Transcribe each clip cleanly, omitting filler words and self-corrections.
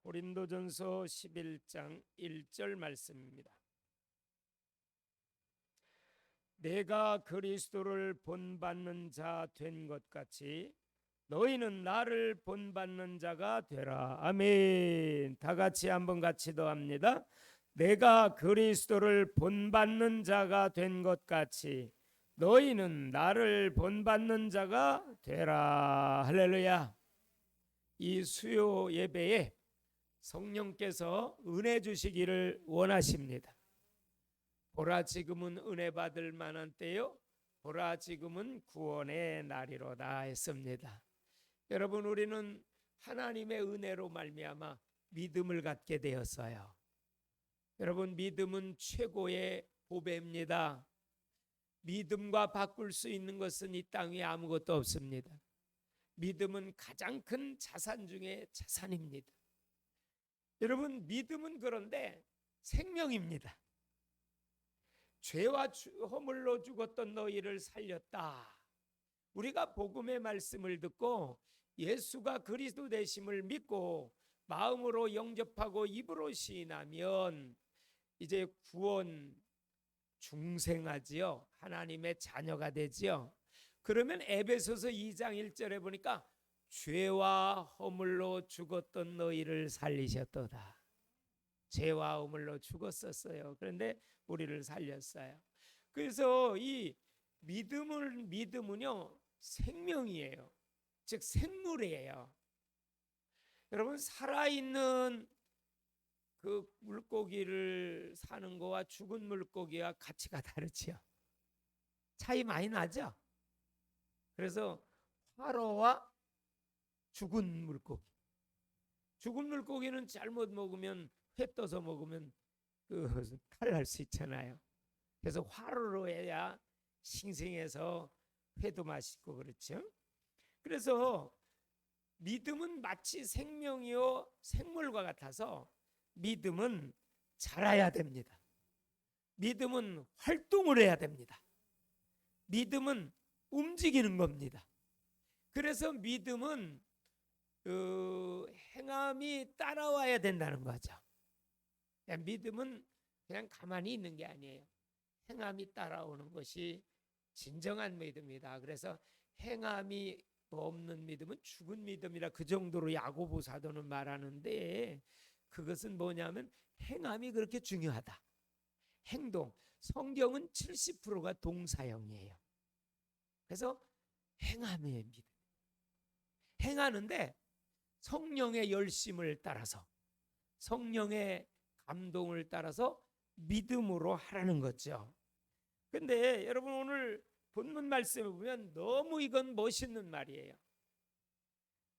고린도전서 11장 1절 말씀입니다. 내가 그리스도를 본받는 자 된 것 같이 너희는 나를 본받는 자가 되라. 아멘. 다 같이 한번 같이 더 합니다. 내가 그리스도를 본받는 자가 된 것 같이 너희는 나를 본받는 자가 되라. 할렐루야. 이 수요 예배에 성령께서 은혜 주시기를 원하십니다. 보라 지금은 은혜 받을 만한 때요, 보라 지금은 구원의 날이로다 했습니다. 여러분, 우리는 하나님의 은혜로 말미암아 믿음을 갖게 되었어요. 여러분, 믿음은 최고의 보배입니다. 믿음과 바꿀 수 있는 것은 이 땅 위에 아무것도 없습니다. 믿음은 가장 큰 자산 중에 자산입니다. 여러분, 믿음은 그런데 생명입니다. 죄와 허물로 죽었던 너희를 살렸다. 우리가 복음의 말씀을 듣고 예수가 그리스도 되심을 믿고 마음으로 영접하고 입으로 시인하면 이제 구원 중생하지요. 하나님의 자녀가 되지요. 그러면 에베소서 2장 1절에 보니까 죄와 허물로 죽었던 너희를 살리셨도다. 죄와 허물로 죽었었어요. 그런데 우리를 살렸어요. 그래서 이 믿음은요 생명이에요. 즉 생물이에요. 여러분, 살아있는 그 물고기를 사는 거와 죽은 물고기와 가치가 다르지요. 차이 많이 나죠. 그래서 화로와 죽은 물고기. 죽은 물고기는 잘못 먹으면, 회 떠서 먹으면 탈 날 수 있잖아요. 그래서 화로로 해야 싱싱해서 회도 맛있고 그렇죠. 그래서 믿음은 마치 생명이요 생물과 같아서 믿음은 자라야 됩니다. 믿음은 활동을 해야 됩니다. 믿음은 움직이는 겁니다. 그래서 믿음은 행함이 따라와야 된다는 거죠. 믿음은 그냥 가만히 있는 게 아니에요. 행함이 따라오는 것이 진정한 믿음이다. 그래서 행함이 없는 믿음은 죽은 믿음이라 그 정도로 야고보 사도는 말하는데, 그것은 뭐냐면 행함이 그렇게 중요하다. 행동. 성경은 70%가 동사형이에요. 그래서 행함의 믿음. 행하는데 성령의 열심을 따라서, 성령의 감동을 따라서 믿음으로 하라는 거죠. 근데 여러분, 오늘 본문 말씀을 보면 너무 이건 멋있는 말이에요.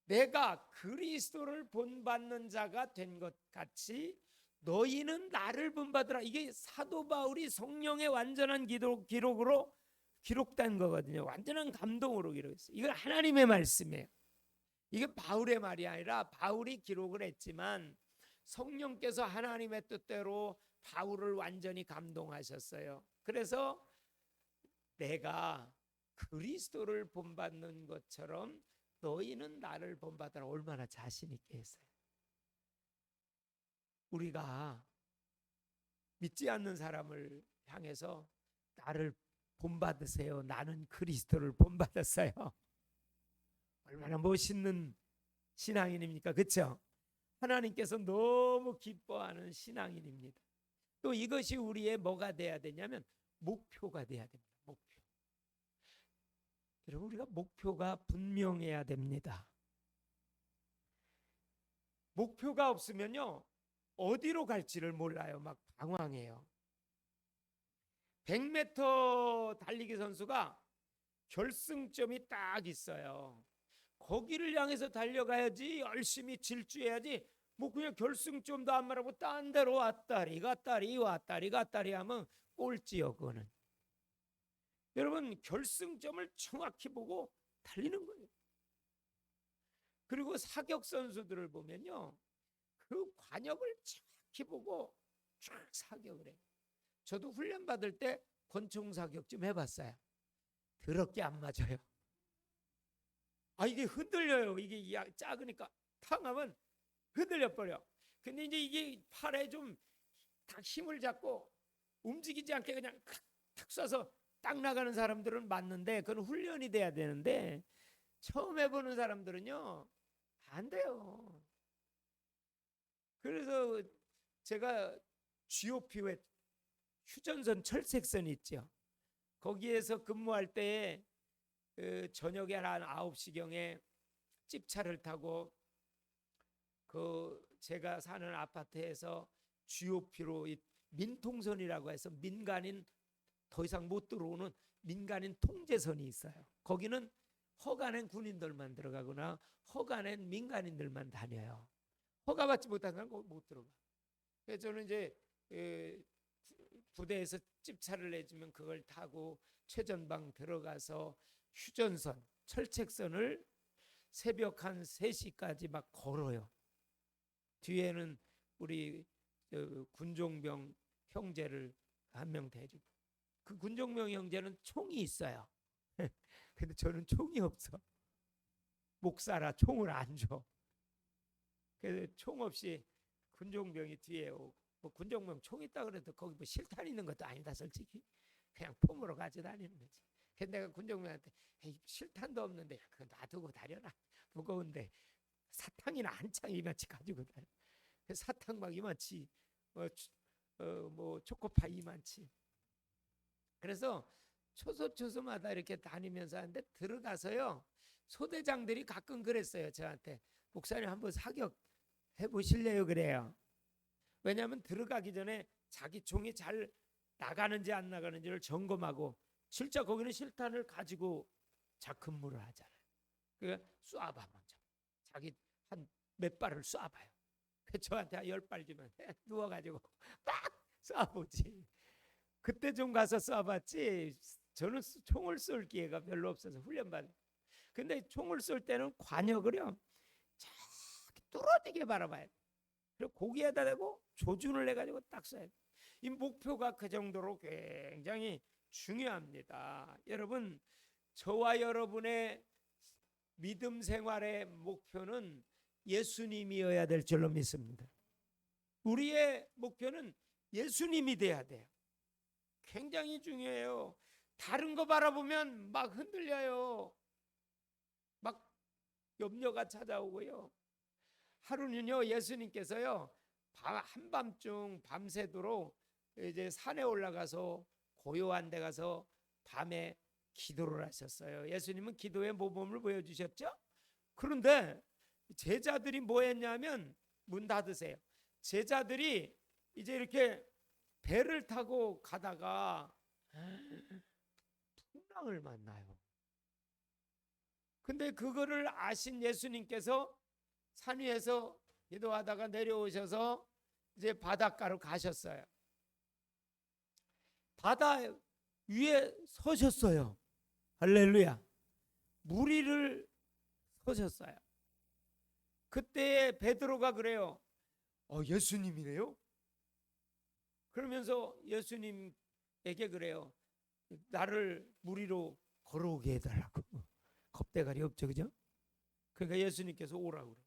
내가 그리스도를 본받는 자가 된 것 같이 너희는 나를 본받으라. 이게 사도 바울이 성령의 완전한 기록으로 기록된 거거든요. 완전한 감동으로 기록했어요. 이건 하나님의 말씀이에요. 이게 바울의 말이 아니라 바울이 기록을 했지만 성령께서 하나님의 뜻대로 바울을 완전히 감동하셨어요. 그래서 내가 그리스도를 본받는 것처럼 너희는 나를 본받으라. 얼마나 자신 있게 했어요. 우리가 믿지 않는 사람을 향해서 나를 본받으세요. 나는 그리스도를 본받았어요. 얼마나 멋있는 신앙인입니까? 그렇죠? 하나님께서 너무 기뻐하는 신앙인입니다. 또 이것이 우리의 뭐가 돼야 되냐면 목표가 돼야 됩니다. 목표. 여러분, 우리가 목표가 분명해야 됩니다. 목표가 없으면요 어디로 갈지를 몰라요. 막 방황해요. 100m 달리기 선수가 결승점이 딱 있어요. 거기를 향해서 달려가야지, 열심히 질주해야지. 뭐 그냥 결승점도 안 말하고 딴 데로 왔다리 갔다리 하면 꼴찌요. 그거는. 여러분, 결승점을 정확히 보고 달리는 거예요. 그리고 사격 선수들을 보면요 그 관역을 정확히 보고 쫙 사격을 해요. 저도 훈련 받을 때 권총 사격 좀 해봤어요. 더럽게 안 맞아요. 이게 흔들려요. 이게 작으니까 탕 하면 흔들려 버려. 근데 이제 이게 팔에 좀 딱 힘을 잡고 움직이지 않게 그냥 탁 쏴서 딱 나가는 사람들은 맞는데 그건 훈련이 돼야 되는데 처음 해보는 사람들은요 안 돼요. 그래서 제가 GOP에 휴전선 철책선 있죠. 거기에서 근무할 때에 저녁에 한 9시경에 찝차를 타고 제가 사는 아파트에서 GOP로 민통선이라고 해서 민간인 더 이상 못 들어오는 민간인 통제선이 있어요. 거기는 허가낸 군인들만 들어가거나 허가낸 민간인들만 다녀요. 허가받지 못한 사람은 거기 못 들어가. 그래서 저는 이제 부대에서 찝차를 내주면 그걸 타고 최전방 들어가서 휴전선, 철책선을 새벽 한 3시까지 막 걸어요. 뒤에는 우리 군종병 형제를 한 명 데리고 그 군종병 형제는 총이 있어요. 근데 저는 총이 없어. 목사라 총을 안 줘. 그래서 총 없이 군종병이 뒤에 오고 뭐 군종병 총 있다 그래도 거기 뭐 실탄 있는 것도 아니다 솔직히. 그냥 폼으로 가지고 다니는 거지. 근데 내가 군종병한테 실탄도 없는데 그거 놔두고 다녀라. 무거운데 사탕이나 한창 이만치 가지고 다녀. 사탕 막 이만치 뭐 초코파이 이만치. 그래서 초소마다 이렇게 다니면서 하는데 들어가서요 소대장들이 가끔 그랬어요. 저한테 목사님 한번 사격 해보실래요? 그래요. 왜냐하면 들어가기 전에 자기 총이 잘 나가는지 안 나가는지를 점검하고 실제 거기는 실탄을 가지고 자근무를 하잖아요. 그러니까 쏴봐 먼저. 자기 한 몇 발을 쏴봐요. 저한테 10발 주면 누워가지고 막 쏴보지. 그때 좀 가서 쏴봤지. 저는 총을 쏠 기회가 별로 없어서 훈련받아. 근데 총을 쏠 때는 관역을요 저기 뚫어지게 바라봐요. 그리고 고기에다 대고 조준을 해가지고 딱 쏴요. 이 목표가 그 정도로 굉장히 중요합니다. 여러분, 저와 여러분의 믿음 생활의 목표는 예수님이어야 될 줄로 믿습니다. 우리의 목표는 예수님이 돼야 돼요. 굉장히 중요해요. 다른 거 바라보면 막 흔들려요. 막 염려가 찾아오고요. 하루는요 예수님께서요 한밤중 밤새도록 이제 산에 올라가서 고요한 데 가서 밤에 기도를 하셨어요. 예수님은 기도의 모범을 보여주셨죠. 그런데 제자들이 뭐 했냐면 문 닫으세요. 제자들이 이제 이렇게 배를 타고 가다가 풍랑을 만나요. 근데 그거를 아신 예수님께서 산 위에서 기도하다가 내려오셔서 이제 바닷가로 가셨어요. 바다 위에 서셨어요. 할렐루야. 물 위를 서셨어요. 그때 베드로가 그래요. 예수님이래요? 그러면서 예수님에게 그래요. 나를 물 위로 걸어오게 해달라고. 겁대가리 없죠, 그죠? 그러니까 예수님께서 오라고 그래요.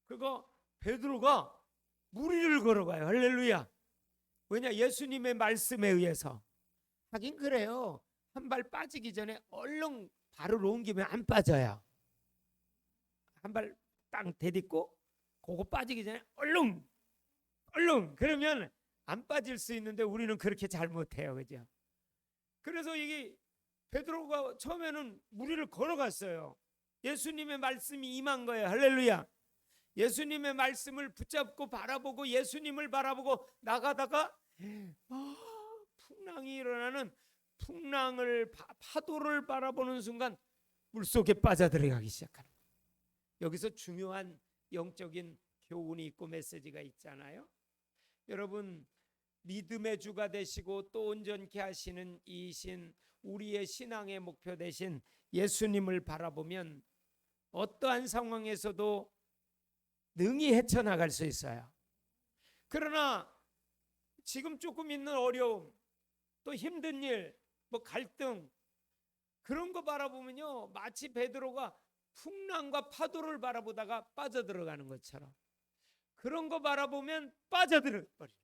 그러니까 베드로가 물 위를 걸어가요. 할렐루야. 왜냐? 예수님의 말씀에 의해서. 하긴 그래요. 한 발 빠지기 전에 얼른 발을 옮기면 안 빠져요. 한 발 땅 대딛고 그거 빠지기 전에 얼른 그러면 안 빠질 수 있는데 우리는 그렇게 잘 못해요. 그죠? 그래서 이게 베드로가 처음에는 물 위를 걸어갔어요. 예수님의 말씀이 임한 거예요. 할렐루야. 예수님의 말씀을 붙잡고 바라보고 예수님을 바라보고 나가다가 풍랑이 일어나는 파도를 바라보는 순간 물속에 빠져들어가기 시작하는 거예요. 여기서 중요한 영적인 교훈이 있고 메시지가 있잖아요. 여러분, 믿음의 주가 되시고 또 온전케 하시는 이신 우리의 신앙의 목표 되신 예수님을 바라보면 어떠한 상황에서도 능히 헤쳐나갈 수 있어요. 그러나 지금 조금 있는 어려움, 또 힘든 일, 뭐 갈등 그런 거 바라보면요 마치 베드로가 풍랑과 파도를 바라보다가 빠져들어가는 것처럼 그런 거 바라보면 빠져들어 버려요.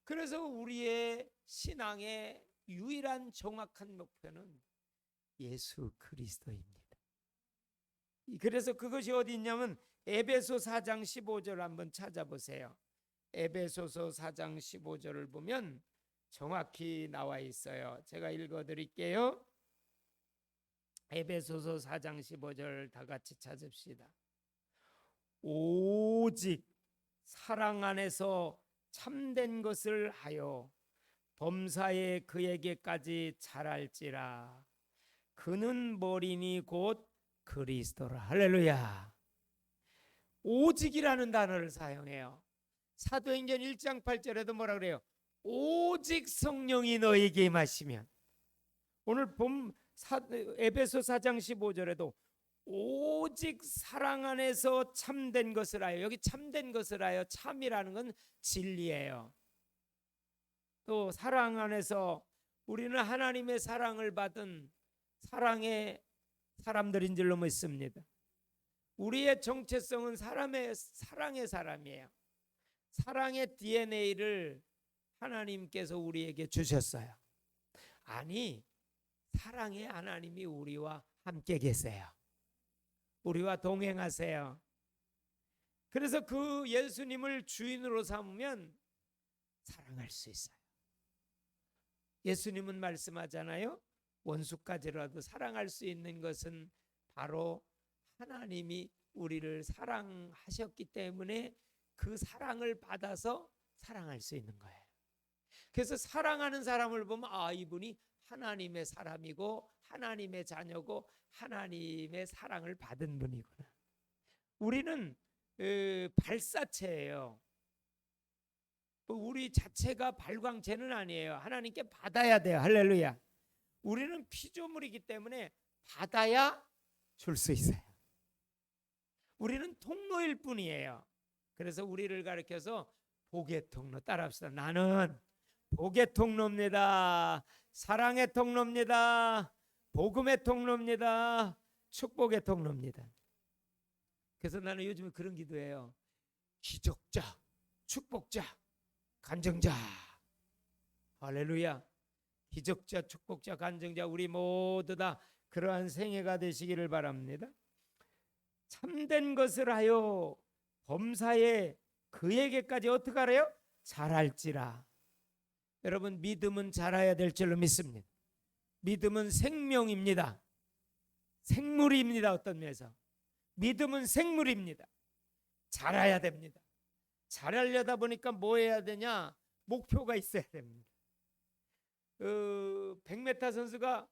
그래서 우리의 신앙의 유일한 정확한 목표는 예수 그리스도입니다. 그래서 그것이 어디 있냐면 에베소 4장 15절 한번 찾아보세요. 에베소서 4장 15절을 보면 정확히 나와 있어요. 제가 읽어드릴게요. 에베소서 4장 15절 다 같이 찾읍시다. 오직 사랑 안에서 참된 것을 하여 범사에 그에게까지 자랄지라. 그는 머리니 곧 그리스도라. 할렐루야. 오직이라는 단어를 사용해요. 사도행전 1장 8절에도 뭐라 그래요? 오직 성령이 너에게 임하시면. 오늘 에베소 4장 15절에도 오직 사랑 안에서 참된 것을 하여. 여기 참된 것을 하여, 참이라는 건 진리예요. 또 사랑 안에서 우리는 하나님의 사랑을 받은 사랑의 사람들인 줄로 믿습니다. 우리의 정체성은 사랑의 사람이에요. 사랑의 DNA를 하나님께서 우리에게 주셨어요. 아니, 사랑의 하나님이 우리와 함께 계세요. 우리와 동행하세요. 그래서 그 예수님을 주인으로 삼으면 사랑할 수 있어요. 예수님은 말씀하잖아요. 원수까지라도 사랑할 수 있는 것은 바로 하나님이 우리를 사랑하셨기 때문에 그 사랑을 받아서 사랑할 수 있는 거예요. 그래서 사랑하는 사람을 보면 이분이 하나님의 사람이고 하나님의 자녀고 하나님의 사랑을 받은 분이구나. 우리는 발사체예요. 우리 자체가 발광체는 아니에요. 하나님께 받아야 돼요. 할렐루야. 우리는 피조물이기 때문에 받아야 줄 수 있어요. 우리는 통로일 뿐이에요. 그래서 우리를 가르쳐서 복의 통로 따라합시다. 나는 복의 통로입니다. 사랑의 통로입니다. 복음의 통로입니다. 축복의 통로입니다. 그래서 나는 요즘에 그런 기도해요. 기적자, 축복자, 간증자. 할렐루야. 기적자, 축복자, 간증자, 우리 모두 다 그러한 생애가 되시기를 바랍니다. 참된 것을 하여 범사에 그에게까지 어떻게 하래요? 자랄지라. 여러분, 믿음은 자라야 될 줄로 믿습니다. 믿음은 생명입니다. 생물입니다. 어떤 면에서 믿음은 생물입니다. 자라야 됩니다. 자라려다 보니까 뭐 해야 되냐? 목표가 있어야 됩니다. 100m 선수가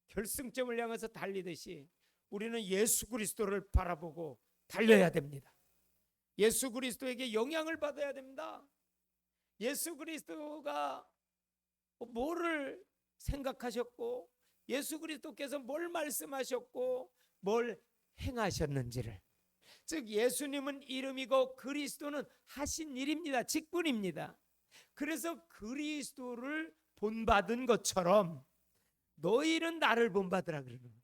결승점을 향해서 달리듯이 우리는 예수 그리스도를 바라보고 달려야 됩니다. 예수 그리스도에게 영향을 받아야 됩니다. 예수 그리스도가 뭐를 생각하셨고 예수 그리스도께서 뭘 말씀하셨고 뭘 행하셨는지를, 즉 예수님은 이름이고 그리스도는 하신 일입니다. 직분입니다. 그래서 그리스도를 본받은 것처럼 너희는 나를 본받으라 그러는 거예요.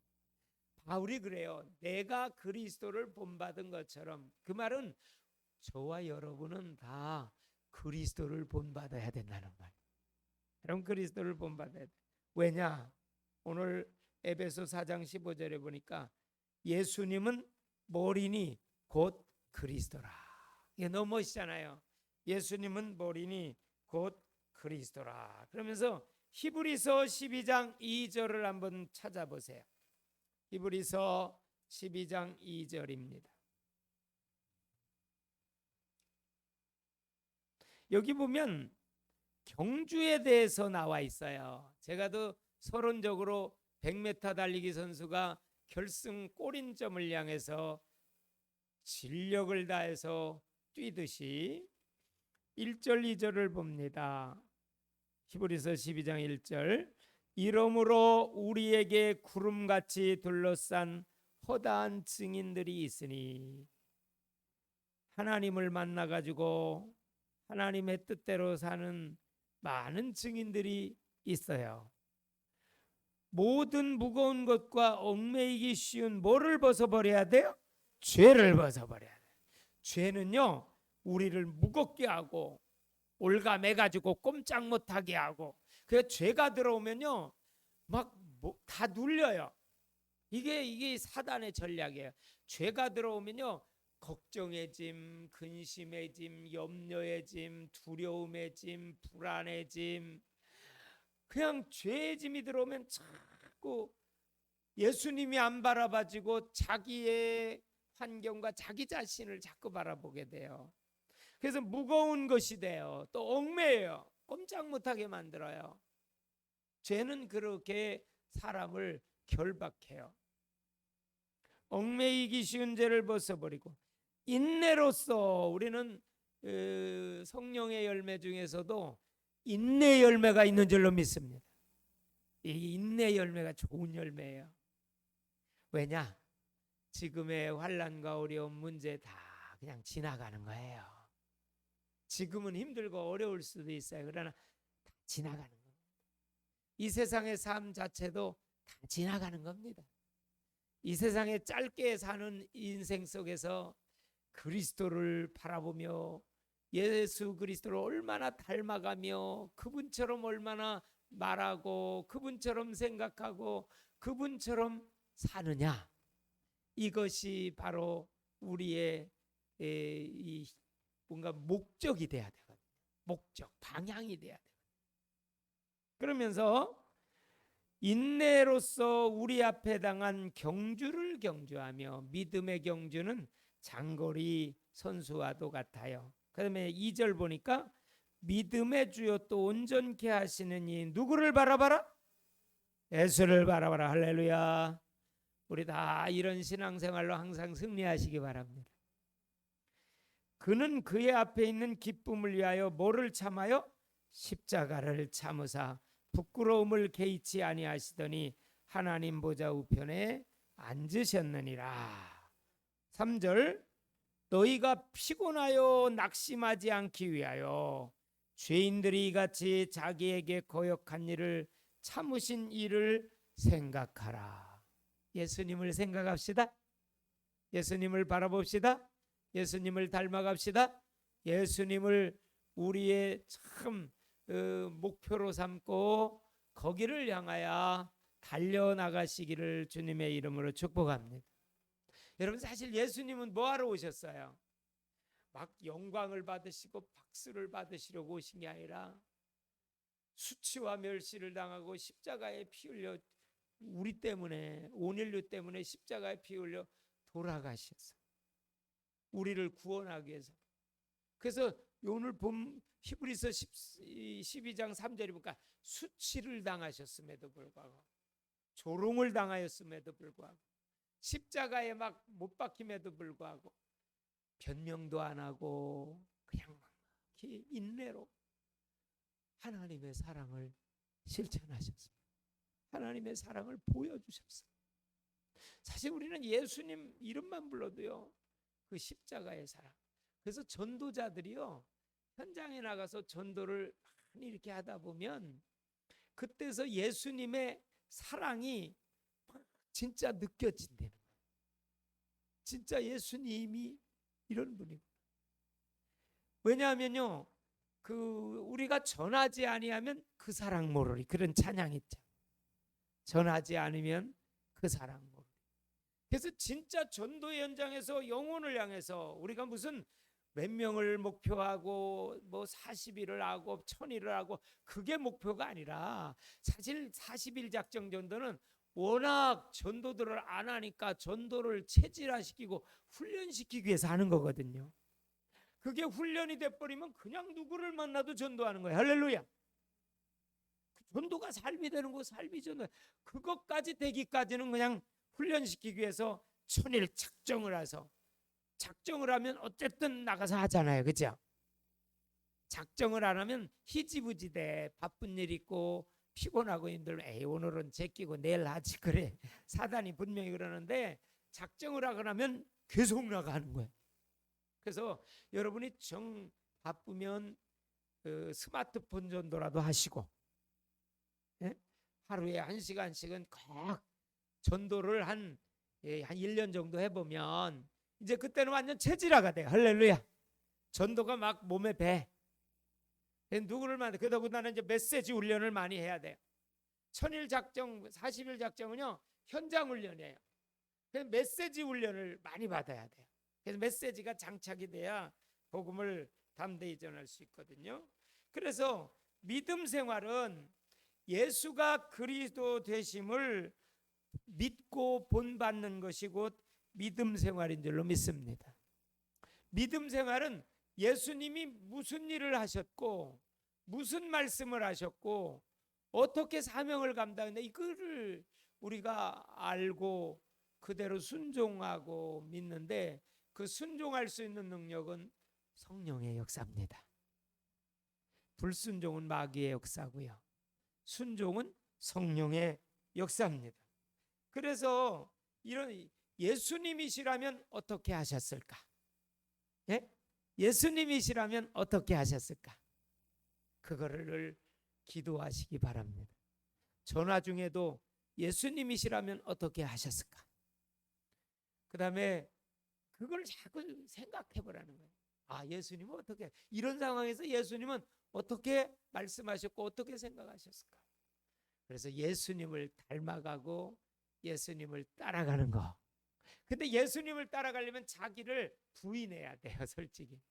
바울이 그래요. 내가 그리스도를 본받은 것처럼. 그 말은 저와 여러분은 다 그리스도를 본받아야 된다는 말. 그럼 그리스도를 본받아야 돼. 왜냐? 오늘 에베소 4장 15절에 보니까 예수님은 머리니 곧 그리스도라. 이게 너무 멋있잖아요. 예수님은 머리니 곧 그리스도라. 그러면서 히브리서 12장 2절을 한번 찾아보세요. 히브리서 12장 2절입니다. 여기 보면 경주에 대해서 나와 있어요. 제가 더 서론적으로 100m 달리기 선수가 결승 골인점을 향해서 진력을 다해서 뛰듯이 1절 2절을 봅니다. 히브리서 12장 1절. 이러므로 우리에게 구름같이 둘러싼 허다한 증인들이 있으니 하나님을 만나가지고 하나님의 뜻대로 사는 많은 증인들이 있어요. 모든 무거운 것과 얽매이기 쉬운 뭐를 벗어버려야 돼요? 죄를 벗어버려야 돼요. 죄는요 우리를 무겁게 하고 올가매가지고 꼼짝 못하게 하고, 그 죄가 들어오면요 막 다 눌려요. 이게 사단의 전략이에요. 죄가 들어오면요 걱정의 짐, 근심의 짐, 염려의 짐, 두려움의 짐, 불안의 짐, 그냥 죄의 짐이 들어오면 자꾸 예수님이 안 바라봐지고 자기의 환경과 자기 자신을 자꾸 바라보게 돼요. 그래서 무거운 것이 돼요. 또 얽매여요. 꼼짝 못하게 만들어요. 죄는 그렇게 사람을 결박해요. 얽매이기 쉬운 죄를 벗어버리고 인내로서 우리는 성령의 열매 중에서도 인내 열매가 있는 줄로 믿습니다. 이 인내 열매가 좋은 열매예요. 왜냐? 지금의 환난과 어려운 문제 다 그냥 지나가는 거예요. 지금은 힘들고 어려울 수도 있어요. 그러나 다 지나가는 겁니다. 이 세상의 삶 자체도 다 지나가는 겁니다. 이 세상에 짧게 사는 인생 속에서 그리스도를 바라보며 예수 그리스도를 얼마나 닮아가며 그분처럼 얼마나 말하고 그분처럼 생각하고 그분처럼 사느냐, 이것이 바로 우리의 이 뭔가 목적이 돼야 되거든요. 목적, 방향이 돼야 되거든요. 그러면서 인내로서 우리 앞에 당한 경주를 경주하며, 믿음의 경주는 장거리 선수와도 같아요. 그다음에 2절 보니까 믿음의 주요 또 온전케 하시는 이 누구를 바라봐라? 예수를 바라봐라. 할렐루야. 우리 다 이런 신앙생활로 항상 승리하시기 바랍니다. 그는 그의 앞에 있는 기쁨을 위하여 뭐를 참아요? 십자가를 참으사 부끄러움을 개의치 아니하시더니 하나님 보좌 우편에 앉으셨느니라. 3절 너희가 피곤하여 낙심하지 않기 위하여 죄인들이 이같이 자기에게 거역한 일을 참으신 이를 생각하라. 예수님을 생각합시다. 예수님을 바라봅시다. 예수님을 닮아갑시다. 예수님을 우리의 참 목표로 삼고 거기를 향하여 달려나가시기를 주님의 이름으로 축복합니다. 여러분, 사실 예수님은 뭐하러 오셨어요? 막 영광을 받으시고 박수를 받으시려고 오신 게 아니라 수치와 멸시를 당하고 십자가에 피 흘려, 우리 때문에, 온 인류 때문에 십자가에 피 흘려 돌아가셨어요. 우리를 구원하기 위해서. 그래서 오늘 본 히브리서 12장 3절에 보니까 수치를 당하셨음에도 불구하고, 조롱을 당하였음에도 불구하고, 십자가에 막 못 박힘에도 불구하고 변명도 안 하고 그냥 인내로 하나님의 사랑을 실천하셨습니다. 하나님의 사랑을 보여주셨어요. 사실 우리는 예수님 이름만 불러도요, 그 십자가의 사랑. 그래서 전도자들이요, 현장에 나가서 전도를 많이 이렇게 하다 보면 그때서 예수님의 사랑이 진짜 느껴진다는 거예요. 진짜 예수님이 이런 분이고. 왜냐하면요, 우리가 전하지 아니하면 그 사랑 모르리, 그런 찬양 있죠. 전하지 않으면 그 사랑 모르리. 그래서 진짜 전도의 현장에서 영혼을 향해서 우리가 무슨 몇 명을 목표하고 뭐 40일을 하고 1000일을 하고 그게 목표가 아니라, 사실 40일 작정 전도는 워낙 전도들을 안 하니까 전도를 체질화시키고 훈련시키기 위해서 하는 거거든요. 그게 훈련이 돼버리면 그냥 누구를 만나도 전도하는 거예요. 할렐루야. 전도가 삶이 되는 거, 삶이 전도. 그것까지 되기까지는 그냥 훈련시키기 위해서 1000일 작정을 해서, 작정을 하면 어쨌든 나가서 하잖아요. 그죠? 작정을 안 하면 희지부지돼. 바쁜 일 있고 피곤하고 힘들면 에이 오늘은 제끼고 내일 하지, 그래. 사단이 분명히 그러는데, 작정을 하고 나면 계속 나가는 거예요. 그래서 여러분이 정 바쁘면 스마트폰 전도라도 하시고, 예? 하루에 1시간씩은 꼭 전도를 한 1년 정도 해보면 이제 그때는 완전 체질화가 돼요. 할렐루야. 전도가 막 몸에 배. 누구를 만나. 그러다 나는 이제 메시지 훈련을 많이 해야 돼요. 1000일 작정, 40일 작정은요 현장 훈련이에요. 그래서 메시지 훈련을 많이 받아야 돼요. 그래서 메시지가 장착이 돼야 복음을 담대히 전할 수 있거든요. 그래서 믿음 생활은 예수가 그리스도 되심을 믿고 본받는 것이 곧 믿음 생활인 줄로 믿습니다. 믿음 생활은 예수님이 무슨 일을 하셨고 무슨 말씀을 하셨고 어떻게 사명을 감당했는데 이거를 우리가 알고 그대로 순종하고 믿는데 그 순종할 수 있는 능력은 성령의 역사입니다. 불순종은 마귀의 역사고요. 순종은 성령의 역사입니다. 그래서 이런 예수님이시라면 어떻게 하셨을까? 예? 예수님이시라면 어떻게 하셨을까? 그거를 기도하시기 바랍니다. 전화 중에도 예수님이시라면 어떻게 하셨을까? 그 다음에 그걸 자꾸 생각해 보라는 거예요. 아, 예수님은 어떻게, 이런 상황에서 예수님은 어떻게 말씀하셨고 어떻게 생각하셨을까? 그래서 예수님을 닮아가고 예수님을 따라가는 거. 근데 예수님을 따라가려면 자기를 부인해야 돼요. 솔직히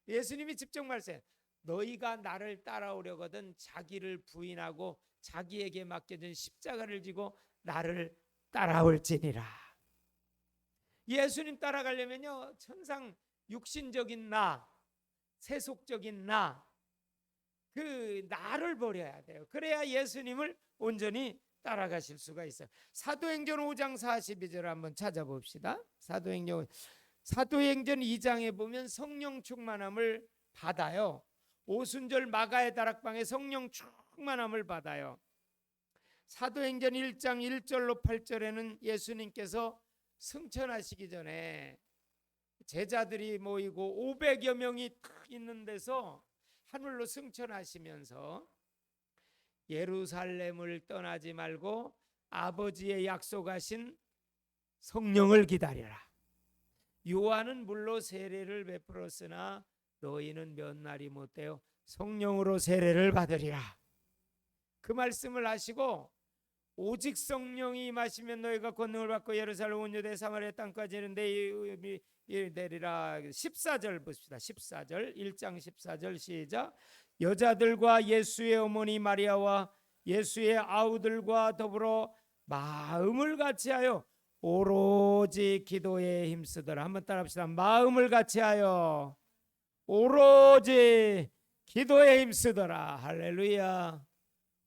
예수님이 직접 말씀해요. 너희가 나를 따라오려거든 자기를 부인하고 자기에게 맡겨진 십자가를 지고 나를 따라올지니라. 예수님 따라가려면요 천상 육신적인 나, 세속적인 나, 그 나를 버려야 돼요. 그래야 예수님을 온전히 따라가실 수가 있어요. 사도행전 5장 42절 한번 찾아봅시다. 사도행전 2장에 보면 성령 충만함을 받아요. 오순절 마가의 다락방에 성령 충만함을 받아요. 사도행전 1장 1절로 8절에는 예수님께서 승천하시기 전에 제자들이 모이고 500여 명이 있는 데서 하늘로 승천하시면서 예루살렘을 떠나지 말고 아버지의 약속하신 성령을 기다려라. 요한은 물로 세례를 베풀었으나 너희는 몇 날이 못되어 성령으로 세례를 받으리라. 그 말씀을 하시고 오직 성령이 임하시면 너희가 권능을 받고 예루살렘 온 유대 사마리아 땅까지 이르리라. 14절 봅시다. 14절 1장 14절 시작. 여자들과 예수의 어머니 마리아와 예수의 아우들과 더불어 마음을 같이하여 오로지 기도에 힘쓰더라. 한번 따라합시다. 마음을 같이하여 오로지 기도에 힘쓰더라. 할렐루야.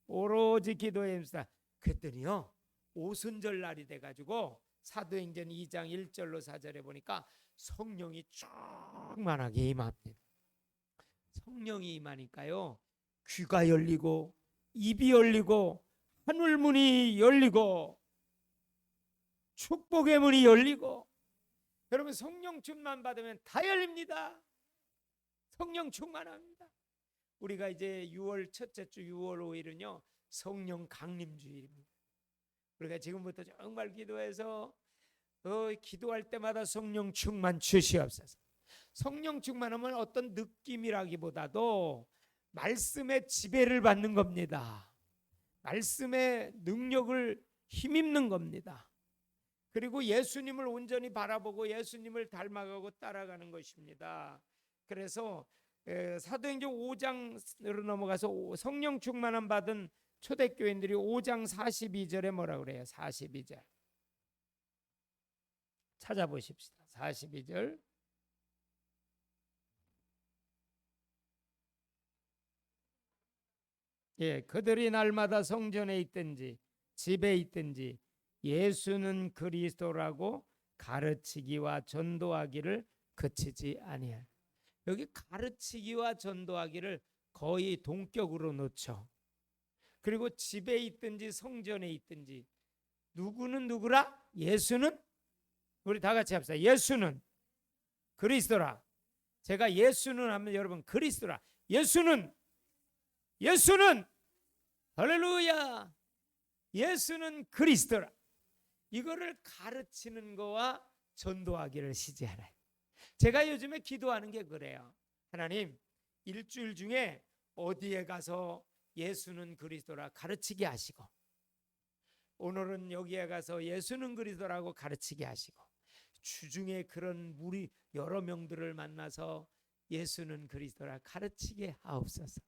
오로지 기도에 힘쓰다. 그랬더니요 오순절 날이 돼가지고 사도행전 2장 1절로 4절에 보니까 성령이 충만하게 임합니다. 성령이 임하니까요 귀가 열리고 입이 열리고 하늘문이 열리고 축복의 문이 열리고. 여러분 성령 충만 받으면 다 열립니다. 성령 충만합니다. 우리가 이제 6월 첫째 주 6월 5일은요 성령 강림주일입니다. 우리가 지금부터 정말 기도해서 기도할 때마다 성령 충만 주시옵소서. 성령 충만하면 어떤 느낌이라기보다도 말씀의 지배를 받는 겁니다. 말씀의 능력을 힘입는 겁니다. 그리고 예수님을 온전히 바라보고 예수님을 닮아가고 따라가는 것입니다. 그래서 사도행전 5장으로 넘어가서 성령 충만함 받은 초대교인들이 5장 42절에 뭐라 그래요? 42절 찾아보십시다. 42절 그들이 날마다 성전에 있든지 집에 있든지 예수는 그리스도라고 가르치기와 전도하기를 그치지 아니하라. 여기 가르치기와 전도하기를 거의 동격으로 놓죠. 그리고 집에 있든지 성전에 있든지 누구는 누구라? 예수는, 우리 다 같이 합시다. 예수는 그리스도라. 제가 예수는 하면 여러분 그리스도라. 예수는 할렐루야. 예수는 그리스도라. 이거를 가르치는 거와 전도하기를 시제하라. 제가 요즘에 기도하는 게 그래요. 하나님, 일주일 중에 어디에 가서 예수는 그리스도라 가르치게 하시고, 오늘은 여기에 가서 예수는 그리스도라고 가르치게 하시고, 주중에 그런 무리 여러 명들을 만나서 예수는 그리스도라 가르치게 하옵소서.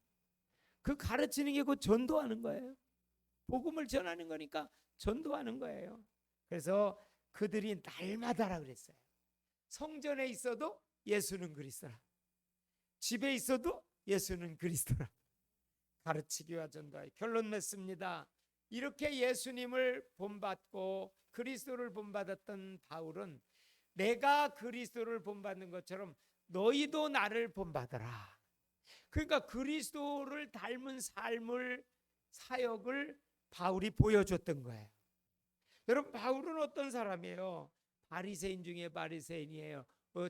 그 가르치는 게 곧 전도하는 거예요. 복음을 전하는 거니까 전도하는 거예요. 그래서 그들이 날마다라 그랬어요. 성전에 있어도 예수는 그리스도라, 집에 있어도 예수는 그리스도라, 가르치기와 전도하여. 결론 맺습니다. 이렇게 예수님을 본받고 그리스도를 본받았던 바울은 내가 그리스도를 본받는 것처럼 너희도 나를 본받아라. 그러니까 그리스도를 닮은 삶을, 사역을 바울이 보여줬던 거예요. 여러분, 바울은 어떤 사람이에요? 바리새인 중에 바리새인이에요.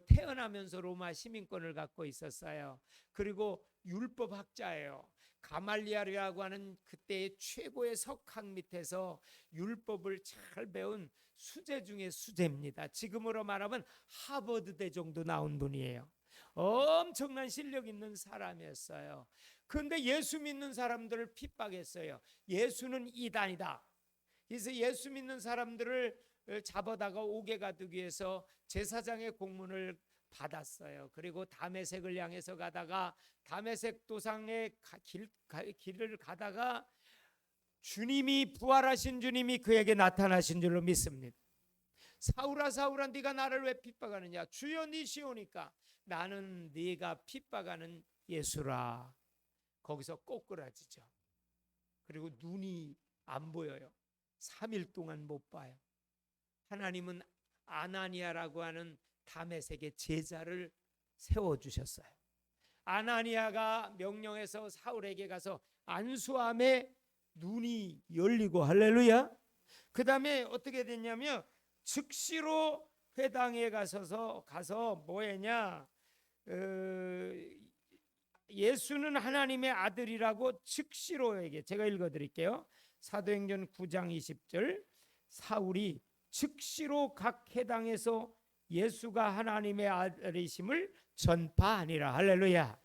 태어나면서 로마 시민권을 갖고 있었어요. 그리고 율법학자예요. 가말리엘이라고 하는 그때의 최고의 석학 밑에서 율법을 잘 배운 수재 중에 수재입니다. 지금으로 말하면 하버드대 정도 나온 분이에요. 엄청난 실력 있는 사람이었어요. 그런데 예수 믿는 사람들을 핍박했어요. 예수는 이단이다. 그래서 예수 믿는 사람들을 잡아다가 옥에 가두기 위해서 제사장의 공문을 받았어요. 그리고 다메섹을 향해서 가다가 다메섹 도상의 길을 가다가 주님이, 부활하신 주님이 그에게 나타나신 줄로 믿습니다. 사울아 사울아 네가 나를 왜 핍박하느냐? 주여 니시오니까 나는 네가 핍박하는 예수라. 거기서 꼬꾸라지죠. 그리고 눈이 안 보여요. 3일 동안 못 봐요. 하나님은 아나니아라고 하는 다메섹의 제자를 세워주셨어요. 아나니아가 명령해서 사울에게 가서 안수함에 눈이 열리고, 할렐루야. 그 다음에 어떻게 됐냐면 즉시로 회당에 가서 뭐 했냐, 예수는 하나님의 아들이라고 즉시로에게, 제가 읽어드릴게요. 사도행전 9장 20절, 사울이 즉시로 각 회당에서 예수가 하나님의 아들이심을 전파하니라. 할렐루야.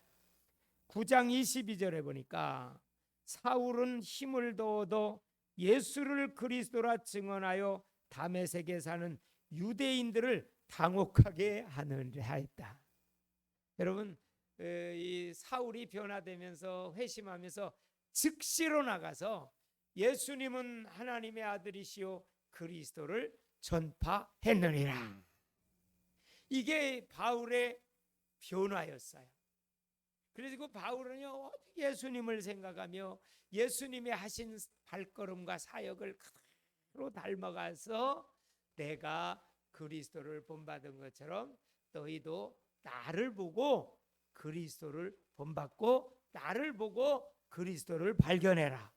9장 22절에 보니까 사울은 힘을 더어도 예수를 그리스도라 증언하여 다메섹에 사는 유대인들을 당혹하게 하였다. 여러분, 이 사울이 변화되면서 회심하면서 즉시로 나가서 예수님은 하나님의 아들이시오 그리스도를 전파했느니라. 이게 바울의 변화였어요. 그래서 바울은요, 예수님을 생각하며 예수님이 하신 발걸음과 사역을 그대로 닮아가서 내가 그리스도를 본받은 것처럼 너희도 나를 보고 그리스도를 본받고 나를 보고 그리스도를 발견해라.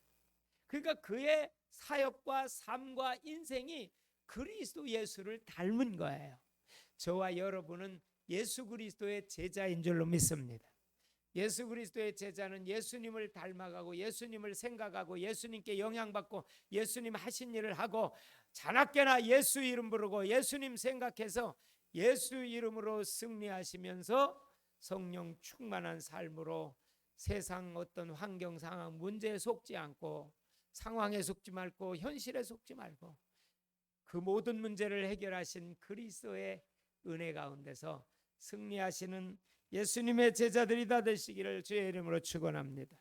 그러니까 그의 사역과 삶과 인생이 그리스도 예수를 닮은 거예요. 저와 여러분은 예수 그리스도의 제자인 줄로 믿습니다. 예수 그리스도의 제자는 예수님을 닮아가고 예수님을 생각하고 예수님께 영향받고 예수님 하신 일을 하고 자나깨나 예수 이름 부르고 예수님 생각해서 예수 이름으로 승리하시면서 성령 충만한 삶으로 세상 어떤 환경 상황 문제에 속지 않고 상황에 속지 말고 현실에 속지 말고 그 모든 문제를 해결하신 그리스도의 은혜 가운데서 승리하시는 예수님의 제자들이 다 되시기를 주의 이름으로 축원합니다.